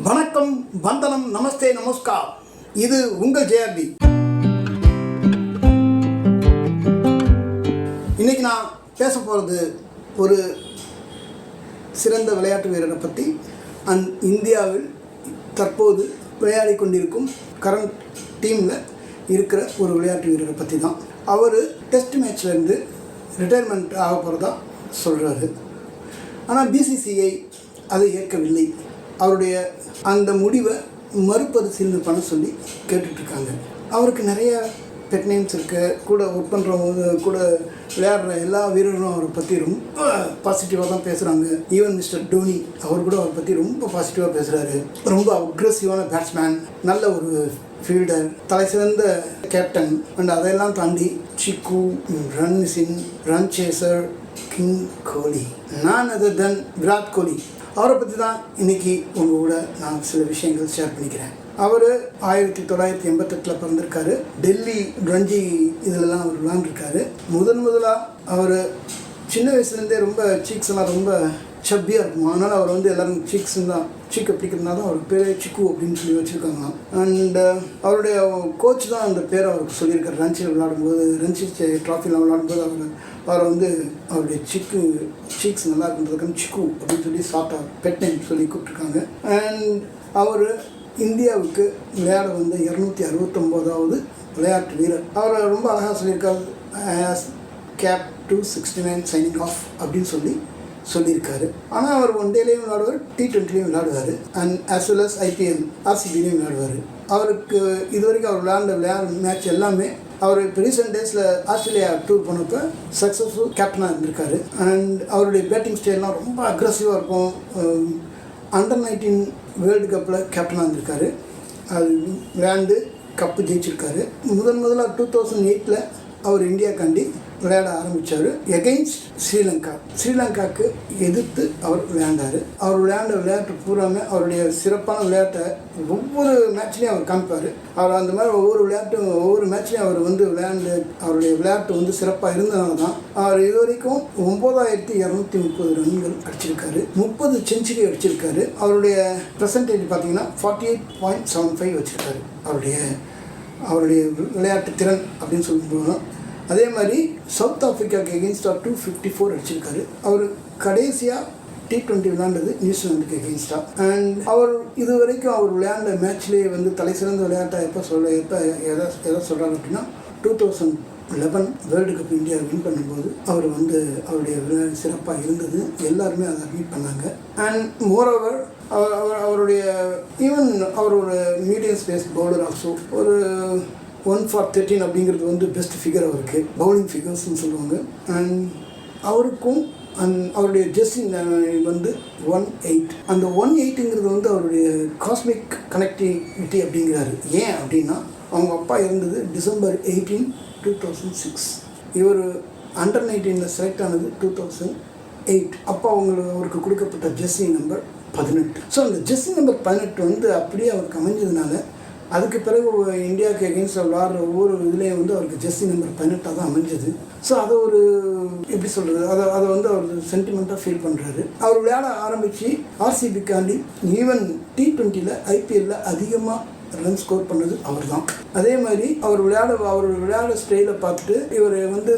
வணக்கம், வந்தனம், நமஸ்தே, நமஸ்கார். இது உங்கள் ஜேஆர்பி. இன்னைக்கு நான் பேச போகிறது ஒரு சிறந்த விளையாட்டு வீரரை பற்றி. இந்தியாவில் தற்போது விளையாடி கொண்டிருக்கும் கரண்ட் டீமில் இருக்கிற ஒரு விளையாட்டு வீரரை பற்றி தான். அவர் டெஸ்ட் மேட்ச்லேருந்து ரிட்டையர்மெண்ட் ஆக போகிறதா சொல்கிறாரு. ஆனால் பிசிசிஐ அதை ஏற்கவில்லை. அவருடைய அந்த முடிவை மறுபரிசீலனை பண்ண சொல்லி கேட்டுட்ருக்காங்க. அவருக்கு நிறைய பெட் நேம்ஸ் இருக்குது. கூட ஒர்க் பண்ணுறவங்க, கூட விளையாடுற எல்லா வீரர்களும் அவரை பற்றி ரொம்ப பாசிட்டிவாக தான் பேசுகிறாங்க. ஈவன் மிஸ்டர் டோனி அவர் கூட அவரை பற்றி ரொம்ப பாசிட்டிவாக பேசுகிறாரு. ரொம்ப அக்ரெசிவான பேட்ஸ்மேன், நல்ல ஒரு ஃபீல்டர், தலை சிறந்த கேப்டன். அண்ட் அதையெல்லாம் தாண்டி Chiku, run machine, run chaser, king Kohli, none other தென் விராட் கோலி. அவரை பற்றி தான் இன்றைக்கி உங்கள் கூட நான் சில விஷயங்கள் ஷேர் பண்ணிக்கிறேன். அவர் 1988 பிறந்திருக்காரு. டெல்லி ரஞ்சி இதிலெல்லாம் அவர் விளாண்டுருக்காரு. முதலாக அவர் சின்ன வயசுலேருந்தே ரொம்ப சீக்ஸ் எல்லாம் ரொம்ப சப்பியாக இருக்கும். அதனால் அவர் எல்லோரும் சீக்ஸுன்னு தான், சீக்கை பிடிக்கிறதுனால அவருக்கு பேர் சிக்கு அப்படின்னு சொல்லி வச்சுருக்காங்களாம். அண்ட் அவருடைய கோச் தான் அந்த பேரை அவருக்கு சொல்லியிருக்காரு. ரன்சியில் விளையாடும்போது, ரன்சி ட்ராஃபிலாம் விளையாடும்போது அவரை அவருடைய சீக்ஸ் நல்லா இருக்குன்றதுக்கு சிக்கு அப்படின்னு சொல்லி ஷார்ட்டாக பெட் நேம் சொல்லி கூப்பிட்ருக்காங்க. அண்ட் அவர் இந்தியாவுக்கு விளையாட 269வது விளையாட்டு வீரர். அவர் ரொம்ப அழகாக சொல்லியிருக்காரு. கேப் 269 சைனிங் ஆஃப் அப்படின்னு சொல்லியிருக்காரு. ஆனால் அவர் ஒன் டேலேயும் விளையாடுவார், T20லையும் விளையாடுவார். And as well as IPL RCBலையும் விளையாடுவார். அவருக்கு இது வரைக்கும் அவர் விளையாட மேட்ச் எல்லாமே, அவர் இப்போ ரீசெண்ட் டேஸில் ஆஸ்திரேலியா டூர் போனப்போ சக்ஸஸ்ஃபுல் கேப்டனாக இருந்திருக்காரு. அண்ட் அவருடைய பேட்டிங் ஸ்டைல்லாம் ரொம்ப அக்ரெசிவாக இருக்கும். அண்டர் 19 வேர்ல்டு கப்பில் கேப்டனாக இருந்திருக்காரு. அது விளையாண்டு கப்பு ஜெயிச்சிருக்காரு. முதலாக 2008 அவர் இந்தியாக்காண்டி விளையாட ஆரம்பித்தார். எகெயின்ஸ்ட் ஸ்ரீலங்காவுக்கு எதிர்த்து அவர் விளையாண்டார். அவர் விளையாண்ட விளையாட்டு பூராமே அவருடைய சிறப்பான விளையாட்டை ஒவ்வொரு மேட்ச்லேயும் அவர் காமிப்பார். அவர் அந்த மாதிரி ஒவ்வொரு மேட்ச்லேயும் அவர் அவருடைய விளையாட்டு சிறப்பாக இருந்தனால தான் அவர் இது வரைக்கும் 9230 ரன்கள் அடிச்சிருக்காரு. 30 செஞ்சுரி அடிச்சிருக்காரு. அவருடைய பெர்சன்டேஜ் பார்த்தீங்கன்னா 48.75 வச்சுருக்காரு. அவருடைய விளையாட்டு திறன் அப்படின்னு சொல்லும்போது, அதே மாதிரி சவுத் ஆஃப்ரிக்காவுக்கு எகெயின்ஸ்டாக 254 அடிச்சிருக்காரு. அவர் கடைசியாக T20 விளையாண்டது நியூசிலாந்துக்கு எகெயின்ஸ்டாக. அண்ட் அவர் இது வரைக்கும் அவர் விளையாண்ட மேட்ச்லேயே தலை சிறந்த விளையாட்டை எப்போ எதை சொல்கிறாங்க அப்படின்னா 2011 வேர்ல்டு கப் இந்தியா வின் பண்ணும்போது அவர் அவருடைய விளையாட்டு சிறப்பாக இருந்தது. எல்லாருமே அதை அட்மிட் பண்ணாங்க. அண்ட் மோரோவர் அவருடைய அவர் ஒரு மீடியம் ஸ்பேஸ் பவுலர் ஆல்சோ. ஒரு 1 for 13 அப்படிங்கிறது பெஸ்ட் ஃபிகர் அவருக்கு, பவுலிங் ஃபிகர்ஸ்ன்னு சொல்லுவாங்க. அண்ட் அவருக்கும் அவருடைய ஜெர்சி 18. அந்த 18ங்கிறது அவருடைய காஸ்மிக் கனெக்டிவிட்டி அப்படிங்கிறாரு. ஏன் அப்படின்னா அவங்க அப்பா இருந்தது December 18, 2006. இவர் அண்டர் 19 செலக்ட் ஆனது 2008. அப்போ அவருக்கு கொடுக்கப்பட்ட ஜெர்சி நம்பர் 18. ஸோ அந்த ஜெர்சி நம்பர் 18 அப்படியே அவருக்கு அமைஞ்சதுனால அதுக்கு பிறகு இந்தியாவுக்கு எகெயின்ஸ்டாக விளையாடுற ஒவ்வொரு இதுலேயும் அவருக்கு ஜெர்சி நம்பர் 18 தான் அமைஞ்சது. ஸோ அதை எப்படி சொல்கிறது, அதை அவர் சென்டிமெண்ட்டாக ஃபீல் பண்ணுறாரு. அவர் விளையாட ஆரம்பித்து RCBக்காண்டி ஈவன் T20யில் IPLல அதிகமாக ரன் ஸ்கோர் பண்ணது அவர் தான். அதே மாதிரி அவருடைய விளையாட ஸ்டைலை பார்த்துட்டு இவர்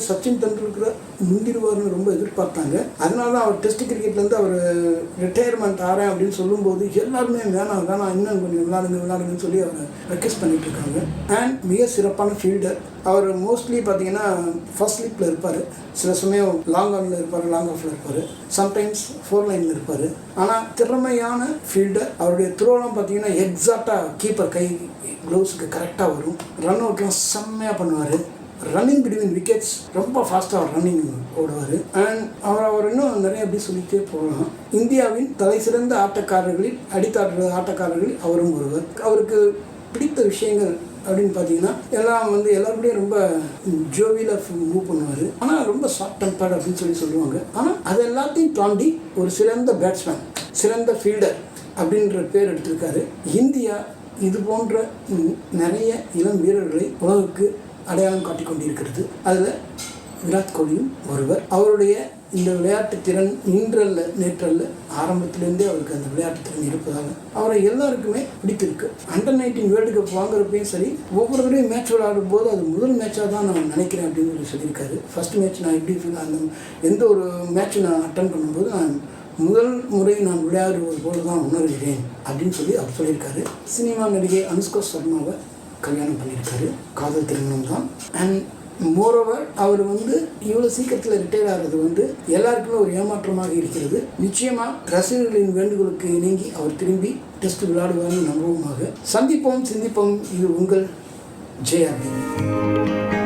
சச்சின் தெண்டுல்கரை முந்திடுவார்னு ரொம்ப எதிர்பார்த்தாங்க. அதனால தான் அவர் டெஸ்ட் கிரிக்கெட்லேருந்து அவர் ரிட்டையர்மெண்ட் ஆகிறேன் அப்படின்னு சொல்லும்போது எல்லாருமே வேணாம் இன்னும் கொஞ்சம் விளையாடுங்கன்னு சொல்லி அவரை ரெக்வெஸ்ட் பண்ணிட்டு இருக்காங்க. அண்ட் மிக சிறப்பான ஃபீல்டர். அவர் மோஸ்ட்லி பார்த்தீங்கன்னா ஃபர்ஸ்ட் ஸ்லிப்பில் இருப்பார், சில சமயம் லாங் ஆனில் இருப்பார், லாங் ஆஃபில் இருப்பார், சம்டைம்ஸ் 4 லைனில் இருப்பார். ஆனால் திறமையான ஃபீல்டர். அவருடைய த்ரோலாம் பார்த்தீங்கன்னா எக்ஸாக்டாக கீப்பர் கை க்ளவுஸுக்கு கரெக்டாக வரும். ரன் அவுட்லாம் செம்மையாக பண்ணுவார். ரன்னிங் பிட்வீன் விக்கெட்ஸ் ரொம்ப ஃபாஸ்ட்டாக ரன்னிங் ஓடுவார். அண்ட் அவர் இன்னும் நிறைய எப்படி சொல்லிகிட்டே போகலாம். இந்தியாவின் தலை சிறந்த அடித்தாடுற ஆட்டக்காரர்களில் அவரும் ஒருவர். அவருக்கு பிடித்த விஷயங்கள் அப்படின்னு பார்த்தீங்கன்னா எல்லாருடையும் ரொம்ப ஜோவியில் மூவ் பண்ணுவார். ஆனால் ரொம்ப ஷார்ட் டெம்பர்ட் அப்படின்னு சொல்லுவாங்க. ஆனால் அது எல்லாத்தையும் தாண்டி ஒரு சிறந்த பேட்ஸ்மேன், சிறந்த ஃபீல்டர் அப்படின்ற பேர் எடுத்திருக்காரு. இந்தியா இது போன்ற நிறைய இளம் வீரர்களை உலகுக்கு அடையாளம் காட்டிக் கொண்டிருக்கிறது. அதில் விராட் கோலியும் ஒருவர். அவருடைய இந்த விளையாட்டு திறன் இன்றல்ல நேற்றல்ல, ஆரம்பத்திலேருந்தே அவருக்கு அந்த விளையாட்டு திறன் இருப்பதாக அவரை எல்லாருக்குமே பிடித்திருக்கு. அண்டர்-19 வேர்ல்டு கப் வாங்குறப்பையும் சரி, ஒவ்வொரு தடவையும் மேட்ச் விளையாடும் போது அது முதல் மேட்சாக தான் நான் நினைக்கிறேன் அப்படின்னு சொல்லியிருக்காரு. ஃபர்ஸ்ட் மேட்ச் நான் எப்படி ஃபீல், அந்த எந்த ஒரு மேட்ச் நான் அட்டன் பண்ணும்போது நான் முதல் முறை நான் விளையாடுவது போல தான் உணர்கிறேன் அப்படின்னு சொல்லி அவர் சொல்லியிருக்காரு. சினிமா நடிகை அனுஷ்கா சர்மாவை கல்யாணம் பண்ணியிருக்காரு. காதல் திருமணம் தான். அண்ட் மோரோவர் அவர் இவ்வளோ சீக்கிரத்தில் ரிட்டையர் ஆகிறது எல்லாருக்குமே ஒரு ஏமாற்றமாக இருக்கிறது. நிச்சயமாக ரசிகர்களின் வேண்டுகோளுக்கு இணங்கி அவர் திரும்பி டெஸ்ட் விளையாடுவார்னு நம்புவோமாக. சந்திப்போம், சிந்திப்போம். இது உங்கள் ஜேஆர்டி.